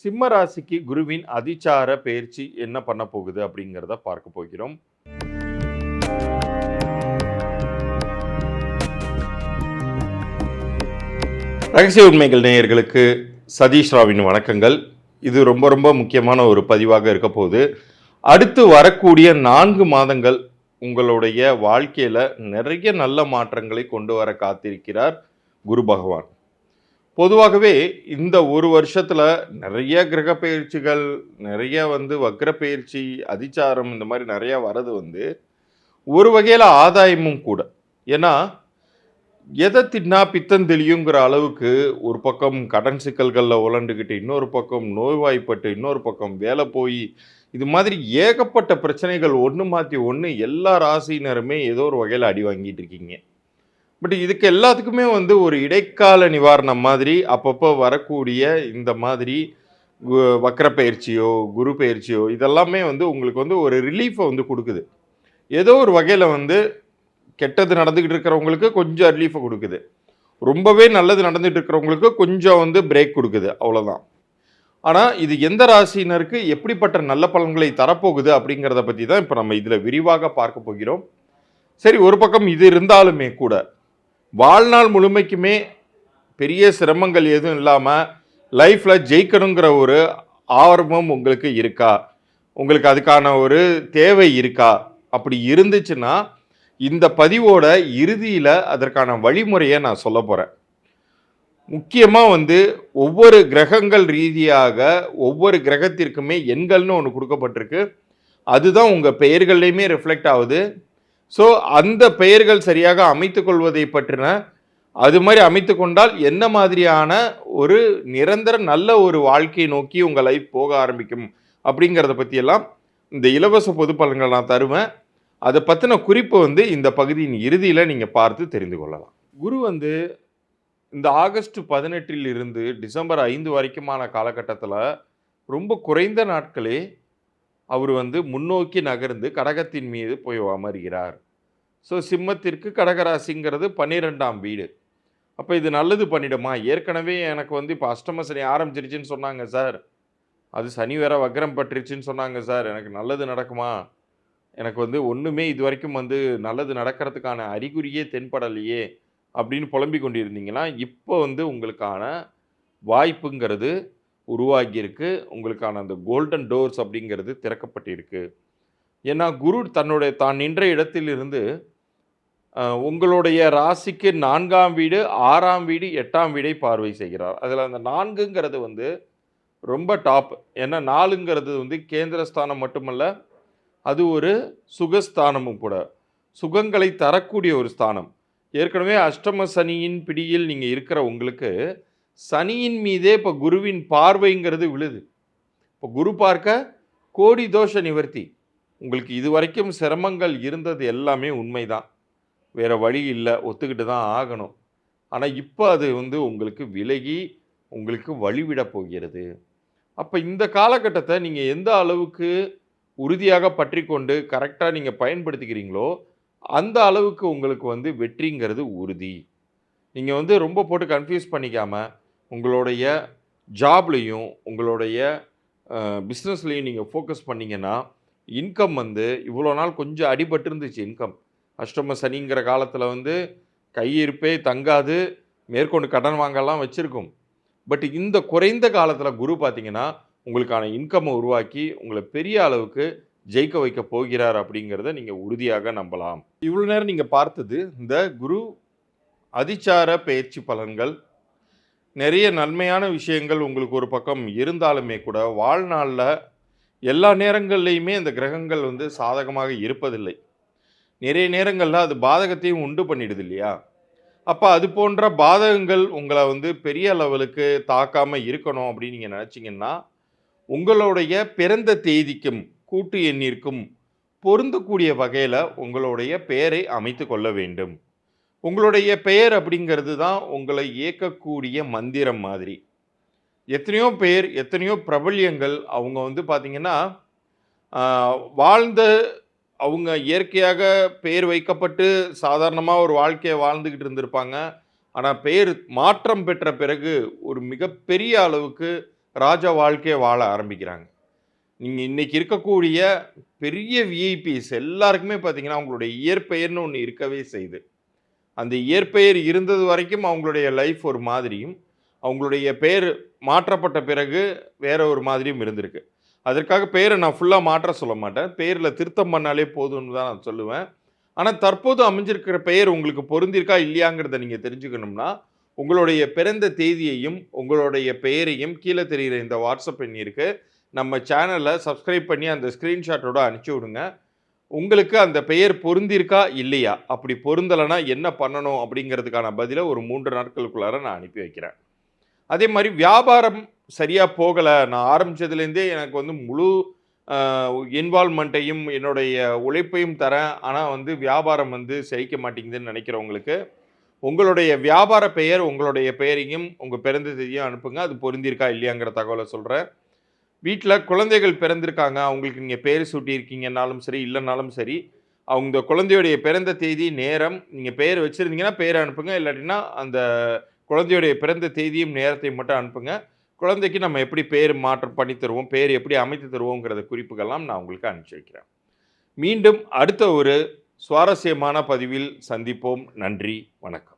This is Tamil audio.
சிம்ம ராசிக்கு குருவின் அதிசார பயிற்சி என்ன பண்ண போகுது அப்படிங்கிறத பார்க்க போகிறோம். ரகசிய உண்மைகள் நேயர்களுக்கு சதீஷ் ராவின் வணக்கங்கள். இது ரொம்ப ரொம்ப முக்கியமான ஒரு பதிவாக இருக்க போகுது. அடுத்து வரக்கூடிய 4 மாதங்கள் உங்களுடைய வாழ்க்கையில நிறைய நல்ல மாற்றங்களை கொண்டு வர காத்திருக்கிறார் குரு பகவான். பொதுவாகவே இந்த ஒரு வருஷத்துல நிறைய கிரக பயிற்சிகள், நிறைய வக்ர பயிற்சி, அதிச்சாரம் இந்த மாதிரி நிறைய வரது ஒரு வகையில ஆதாயமும் கூட. ஏன்னா எதை தின்னா பித்தம் தெளியுங்கிற அளவுக்கு ஒரு பக்கம் கடன் சிக்கல்களில் உழண்டுக்கிட்டு, இன்னொரு பக்கம் நோய்வாய்ப்பட்டு, இன்னொரு பக்கம் வேலை போய், இது மாதிரி ஏகப்பட்ட பிரச்சனைகள் ஒன்று மாற்றி ஒன்று எல்லா ராசினருமே ஏதோ ஒரு வகையில் அடி வாங்கிட்டு இருக்கீங்க. பட் இதுக்கு எல்லாத்துக்குமே ஒரு இடைக்கால நிவாரணம் மாதிரி அப்பப்போ வரக்கூடிய இந்த மாதிரி வக்ர பயிற்சியோ குரு பயிற்சியோ இதெல்லாமே உங்களுக்கு ஒரு ரிலீஃபை கொடுக்குது. ஏதோ ஒரு வகையில் கெட்டது நடந்துக்கிட்டு இருக்கிறவங்களுக்கு கொஞ்சம் ரிலீஃபை கொடுக்குது, ரொம்பவே நல்லது நடந்துகிட்டு இருக்கிறவங்களுக்கு கொஞ்சம் பிரேக் கொடுக்குது, அவ்வளோதான். ஆனால் இது எந்த ராசினருக்கு எப்படிப்பட்ட நல்ல பலன்களை தரப்போகுது அப்படிங்கிறத பற்றி தான் இப்போ நம்ம இதில் விரிவாக பார்க்க போகிறோம். சரி, ஒரு பக்கம் இது இருந்தாலுமே கூட வாழ்நாள் முழுமைக்குமே பெரிய சிரமங்கள் எதுவும் இல்லாமல் லைஃப்பில் ஜெயிக்கணுங்கிற ஒரு ஆர்வம் உங்களுக்கு இருக்கா? உங்களுக்கு அதுக்கான ஒரு தேவை இருக்கா? அப்படி இருந்துச்சுன்னா இந்த பதிவோட இறுதியில் அதற்கான வழிமுறையை நான் சொல்ல போகிறேன். முக்கியமாக ஒவ்வொரு கிரகங்கள் ரீதியாக ஒவ்வொரு கிரகத்திற்குமே எண்கள்னு ஒன்று கொடுக்கப்பட்டிருக்கு. அதுதான் உங்கள் பெயர்கள்லையுமே ரிஃப்ளெக்ட் ஆகுது. ஸோ அந்த பெயர்கள் சரியாக அமைத்து கொள்வதை பற்றின, அது மாதிரி அமைத்து கொண்டால் என்ன மாதிரியான ஒரு நிரந்தர நல்ல ஒரு வாழ்க்கையை நோக்கி உங்கள் லைஃப் போக ஆரம்பிக்கும் அப்படிங்கிறத பற்றியெல்லாம் இந்த இலவச பொது பலன்கள் நான் தருவேன். அதை பற்றின குறிப்பு இந்த பகுதியின் இறுதியில் நீங்கள் பார்த்து தெரிந்து கொள்ளலாம். குரு இந்த ஆகஸ்ட் 18 இருந்து டிசம்பர் 5 வரைக்குமான காலகட்டத்தில் ரொம்ப குறைந்த நாட்களே அவர் முன்னோக்கி நகர்ந்து கடகத்தின் மீது போய் அமர்கிறார். ஸோ சிம்மத்திற்கு கடகராசிங்கிறது 12ஆம் வீடு. அப்போ இது நல்லது பண்ணிடுமா? ஏற்கனவே எனக்கு இப்போ அஷ்டம சனி ஆரம்பிச்சிருச்சுன்னு சொன்னாங்க சார், அது சனி வேற வக்ரம் பட்டுருச்சுன்னு சொன்னாங்க சார், எனக்கு நல்லது நடக்குமா? எனக்கு ஒன்றுமே இது வரைக்கும் நல்லது நடக்கிறதுக்கான அறிகுறியே தென்படலையே அப்படின்னு புலம்பிக் கொண்டிருந்தீங்கன்னா இப்போ உங்களுக்கான வாய்ப்புங்கிறது உருவாகியிருக்கு. உங்களுக்கான அந்த கோல்டன் டோர்ஸ் அப்படிங்கிறது திறக்கப்பட்டிருக்கு. ஏன்னா குரு தான் நின்ற இடத்திலிருந்து உங்களுடைய ராசிக்கு 4ஆம் வீடு, 6ஆம் வீடு, 8ஆம் வீடை பார்வை செய்கிறார். அதில் அந்த 4ங்கிறது ரொம்ப டாப். ஏன்னா 4ங்கிறது கேந்திரஸ்தானம் மட்டுமல்ல, அது ஒரு சுகஸ்தானமும் கூட, சுகங்களை தரக்கூடிய ஒரு ஸ்தானம். ஏற்கனவே அஷ்டம சனியின் பிடியில் நீங்கள் இருக்கிற உங்களுக்கு சனியின் மீதே இப்போ குருவின் பார்வைங்கிறது விழுது. இப்போ குரு பார்க்க கோடி தோஷ நிவர்த்தி. உங்களுக்கு இது வரைக்கும் சிரமங்கள் இருந்தது எல்லாமே உண்மைதான், வேறு வழி இல்லை, ஒத்துக்கிட்டு தான் ஆகணும். ஆனால் இப்போ அது உங்களுக்கு விலகி உங்களுக்கு வழிவிட போகிறது. அப்போ இந்த காலகட்டத்தை நீங்கள் எந்த அளவுக்கு உறுதியாக பற்றி கொண்டு கரெக்டாக நீங்கள் பயன்படுத்திக்கிறீங்களோ அந்த அளவுக்கு உங்களுக்கு வெற்றிங்கிறது உறுதி. நீங்கள் ரொம்ப போட்டு கன்ஃபியூஸ் பண்ணிக்காமல் உங்களுடைய ஜாப்லேயும் உங்களுடைய பிஸ்னஸ்லேயும் நீங்கள் ஃபோக்கஸ் பண்ணிங்கன்னா இன்கம் இவ்வளோ நாள் கொஞ்சம் அடிபட்டு இருந்துச்சு. இன்கம் அஷ்டம சனிங்கிற காலத்தில் கையிருப்பே தங்காது, மேற்கொண்டு கடன் வாங்கலாம் வச்சுருக்கும். பட் இந்த குறைந்த காலத்தில் குரு பார்த்திங்கன்னா உங்களுக்கான இன்கம்மை உருவாக்கி உங்களை பெரிய அளவுக்கு ஜெயிக்க வைக்க போகிறார் அப்படிங்கிறத நீங்கள் உறுதியாக நம்பலாம். இவ்வளோ நேரம் நீங்கள் பார்த்தது இந்த குரு அதிசார பயிற்சி பலன்கள். நிறைய நன்மையான விஷயங்கள் உங்களுக்கு ஒரு பக்கம் இருந்தாலுமே கூட வாழ்நாளில் எல்லா நேரங்கள்லையுமே அந்த கிரகங்கள் சாதகமாக இருப்பதில்லை. நிறைய நேரங்களில் அது பாதகத்தையும் உண்டு பண்ணிடுது இல்லையா? அப்போ அது போன்ற பாதகங்கள் உங்களை பெரிய லெவலுக்கு தாக்காமல் இருக்கணும் அப்படின்னு நீங்கள் நினச்சிங்கன்னா உங்களுடைய பிறந்த தேதிக்கும் கூட்டு எண்ணிற்கும் பொருந்தக்கூடிய வகையில் உங்களுடைய பெயரை அமைத்து கொள்ள வேண்டும். உங்களுடைய பெயர் அப்படிங்கிறது தான் உங்களை இயக்கக்கூடிய மந்திரம் மாதிரி. எத்தனையோ பேர், எத்தனையோ பிரபல்யங்கள் அவங்க பார்த்திங்கன்னா வாழ்ந்த அவங்க இயற்கையாக பெயர் வைக்கப்பட்டு சாதாரணமாக ஒரு வாழ்க்கையை வாழ்ந்துக்கிட்டு இருந்திருப்பாங்க. ஆனால் பெயர் மாற்றம் பெற்ற பிறகு ஒரு மிகப்பெரிய அளவுக்கு ராஜ வாழ்க்கையை வாழ ஆரம்பிக்கிறாங்க. நீங்கள் இன்னைக்கு இருக்கக்கூடிய பெரிய விஐபிஸ் எல்லாருக்குமே பார்த்தீங்கன்னா அவங்களுடைய இயற்பெயர்னு ஒன்று இருக்கவே செய்யுது. அந்த இயற்பெயர் இருந்தது வரைக்கும் அவங்களுடைய லைஃப் ஒரு மாதிரியும், அவங்களுடைய பெயர் மாற்றப்பட்ட பிறகு வேற ஒரு மாதிரியும் இருந்திருக்கு. அதற்காக பெயரை நான் ஃபுல்லாக மாற்ற சொல்ல மாட்டேன். பெயரில் திருத்தம் பண்ணாலே போதும்னு தான் நான் சொல்லுவேன். ஆனால் தற்போது அமைஞ்சிருக்கிற பெயர் உங்களுக்கு பொருந்திருக்கா இல்லையாங்கிறத நீங்கள் தெரிஞ்சுக்கணும்னா, உங்களுடைய பிறந்த தேதியையும் உங்களுடைய பெயரையும் கீழே தெரிகிற இந்த வாட்ஸ்அப் எண்ணிற்கு நம்ம சேனலை சப்ஸ்கிரைப் பண்ணி அந்த ஸ்க்ரீன்ஷாட்டோட அனுப்பிச்சி விடுங்க. உங்களுக்கு அந்த பெயர் பொருந்திருக்கா இல்லையா, அப்படி பொருந்தலைன்னா என்ன பண்ணணும் அப்படிங்கிறதுக்கான பதிலை ஒரு 3 நாட்களுக்குள்ளார நான் அனுப்பி வைக்கிறேன். அதே மாதிரி வியாபாரம் சரியாக போகலை, நான் ஆரம்பித்ததுலேருந்தே எனக்கு வந்து முழு இன்வால்மெண்ட்டையும் என்னுடைய உழைப்பையும் தரேன், ஆனால் வந்து வியாபாரம் வந்து செழிக்க மாட்டேங்குதுன்னு நினைக்கிறவங்களுக்கு உங்களுடைய வியாபார பெயர் உங்களுடைய பெயரையும் உங்கள் பிறந்த தேதியும் அனுப்புங்க. அது பொருந்திருக்கா இல்லையாங்கிற தகவலை சொல்கிறேன். வீட்டில் குழந்தைகள் பிறந்திருக்காங்க, அவங்களுக்கு நீங்கள் பேர் சூட்டியிருக்கீங்கன்னாலும் சரி இல்லைனாலும் சரி, அவங்க குழந்தையுடைய பிறந்த தேதி நேரம் நீங்கள் பெயர் வச்சுருந்தீங்கன்னா பெயரை அனுப்புங்க. இல்லாட்டினா அந்த குழந்தையுடைய பிறந்த தேதியும் நேரத்தையும் மட்டும் அனுப்புங்க. குழந்தைக்கு நம்ம எப்படி பேர் மாற்றம் பண்ணி தருவோம், பேர் எப்படி அமைத்து தருவோங்கிறத குறிப்புகள்லாம் நான் உங்களுக்கு அனுப்பிச்சி வைக்கிறேன். மீண்டும் அடுத்த ஒரு சுவாரஸ்யமான பதிவில் சந்திப்போம். நன்றி, வணக்கம்.